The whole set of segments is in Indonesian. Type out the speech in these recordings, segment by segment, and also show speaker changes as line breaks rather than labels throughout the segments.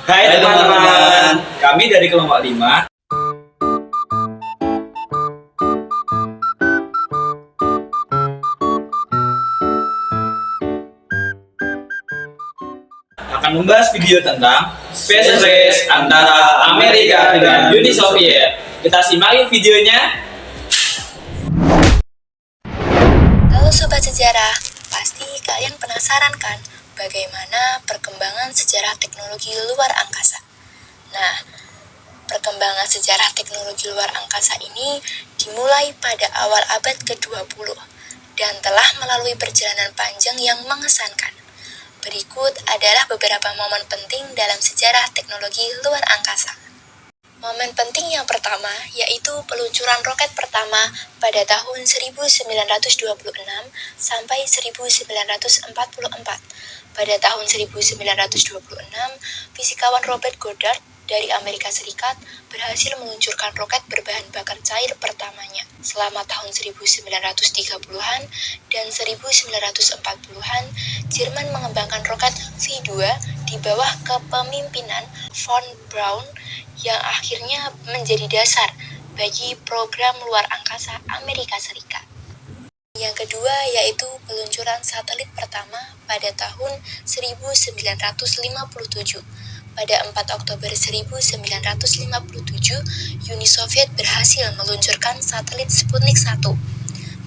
Hai teman-teman, kami dari kelompok 5 akan membahas video tentang Space Race antara Amerika dengan Uni Soviet. Kita simak yuk videonya.
Halo Sobat Sejarah, pasti kalian penasaran kan bagaimana perkembangan sejarah teknologi luar angkasa? Nah, perkembangan sejarah teknologi luar angkasa ini dimulai pada awal abad ke-20 dan telah melalui perjalanan panjang yang mengesankan. Berikut adalah beberapa momen penting dalam sejarah teknologi luar angkasa. Momen penting yang pertama yaitu peluncuran roket pertama pada tahun 1926 sampai 1944. Pada tahun 1926, fisikawan Robert Goddard dari Amerika Serikat berhasil meluncurkan roket berbahan bakar cair pertamanya. Selama tahun 1930-an dan 1940-an, Jerman mengembangkan roket V2 di bawah kepemimpinan von Braun yang akhirnya menjadi dasar bagi program luar angkasa Amerika Serikat. Yang kedua yaitu peluncuran satelit pertama pada tahun 1957. Pada 4 Oktober 1957, Uni Soviet berhasil meluncurkan satelit Sputnik 1,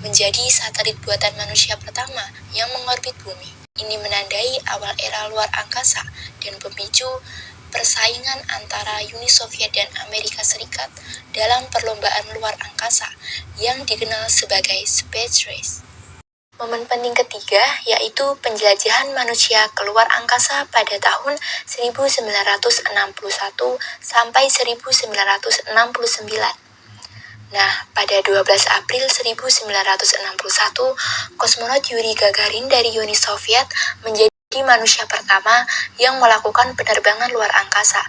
menjadi satelit buatan manusia pertama yang mengorbit bumi. Ini menandai awal era luar angkasa dan pemicu persaingan antara Uni Soviet dan Amerika Serikat dalam perlombaan luar angkasa yang dikenal sebagai Space Race. Momen penting ketiga yaitu penjelajahan manusia keluar angkasa pada tahun 1961 sampai 1969. Nah, pada 12 April 1961, kosmonot Yuri Gagarin dari Uni Soviet menjadi manusia pertama yang melakukan penerbangan luar angkasa.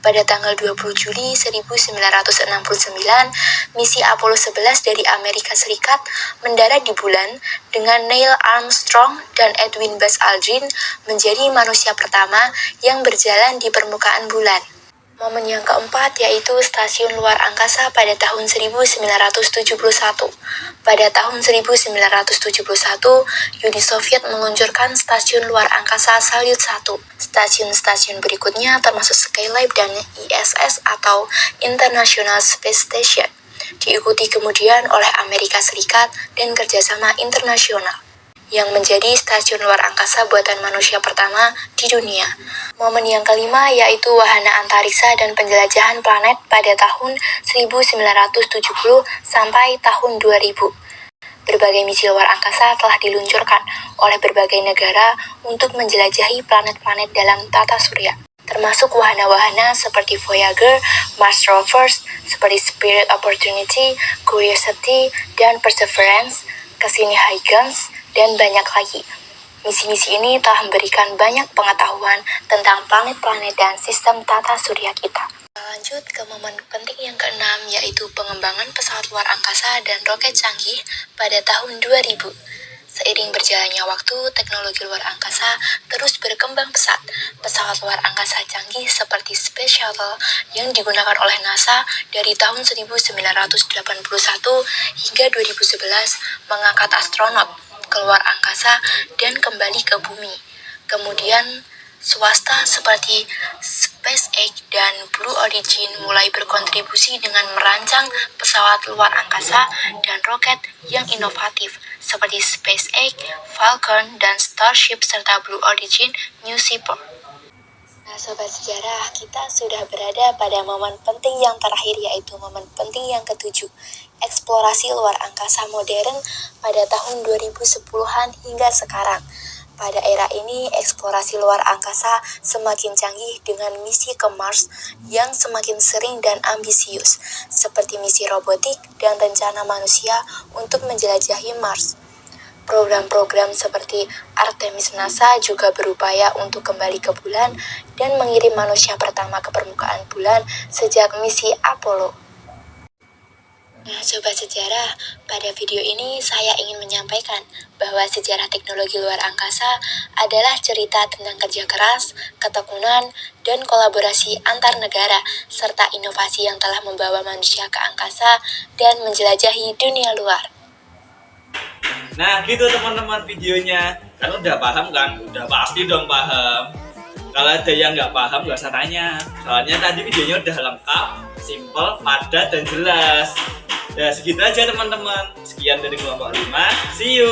Pada tanggal 20 Juli 1969, misi Apollo 11 dari Amerika Serikat mendarat di bulan dengan Neil Armstrong dan Edwin Buzz Aldrin menjadi manusia pertama yang berjalan di permukaan bulan. Momen yang keempat yaitu stasiun luar angkasa pada tahun 1971. Pada tahun 1971, Uni Soviet meluncurkan stasiun luar angkasa Salyut 1. Stasiun-stasiun berikutnya termasuk Skylab dan ISS atau International Space Station. Diikuti kemudian oleh Amerika Serikat dan kerjasama internasional yang menjadi stasiun luar angkasa buatan manusia pertama di dunia. Momen yang kelima yaitu wahana antariksa dan penjelajahan planet pada tahun 1970 sampai tahun 2000. Berbagai misi luar angkasa telah diluncurkan oleh berbagai negara untuk menjelajahi planet-planet dalam tata surya, termasuk wahana-wahana seperti Voyager, Mars Rovers, seperti Spirit, Opportunity, Curiosity, dan Perseverance, Cassini-Huygens, dan banyak lagi. Misi-misi ini telah memberikan banyak pengetahuan tentang planet-planet dan sistem tata surya kita. Lanjut ke momen penting yang keenam, yaitu pengembangan pesawat luar angkasa dan roket canggih pada tahun 2000. Seiring berjalannya waktu, teknologi luar angkasa terus berkembang pesat. Pesawat luar angkasa canggih seperti Space Shuttle yang digunakan oleh NASA dari tahun 1981 hingga 2011 mengangkat astronot keluar angkasa dan kembali ke bumi. Kemudian, swasta seperti SpaceX dan Blue Origin mulai berkontribusi dengan merancang pesawat luar angkasa dan roket yang inovatif seperti SpaceX, Falcon, dan Starship serta Blue Origin New Shepard. Nah, Sobat Sejarah, kita sudah berada pada momen penting yang terakhir yaitu momen penting yang ketujuh, eksplorasi luar angkasa modern pada tahun 2010-an hingga sekarang. Pada era ini, eksplorasi luar angkasa semakin canggih dengan misi ke Mars yang semakin sering dan ambisius, seperti misi robotik dan rencana manusia untuk menjelajahi Mars. Program-program seperti Artemis NASA juga berupaya untuk kembali ke bulan dan mengirim manusia pertama ke permukaan bulan sejak misi Apollo. Nah, Sobat Sejarah, pada video ini saya ingin menyampaikan bahwa sejarah teknologi luar angkasa adalah cerita tentang kerja keras, ketekunan, dan kolaborasi antar negara, serta inovasi yang telah membawa manusia ke angkasa dan menjelajahi dunia luar.
Nah gitu teman-teman videonya. Kan udah paham kan? Udah pasti dong paham. Kalau ada yang nggak paham nggak usah tanya. Soalnya tadi videonya udah lengkap, simple, padat, dan jelas. Ya segitu aja teman-teman. Sekian dari kelompok 5. See you.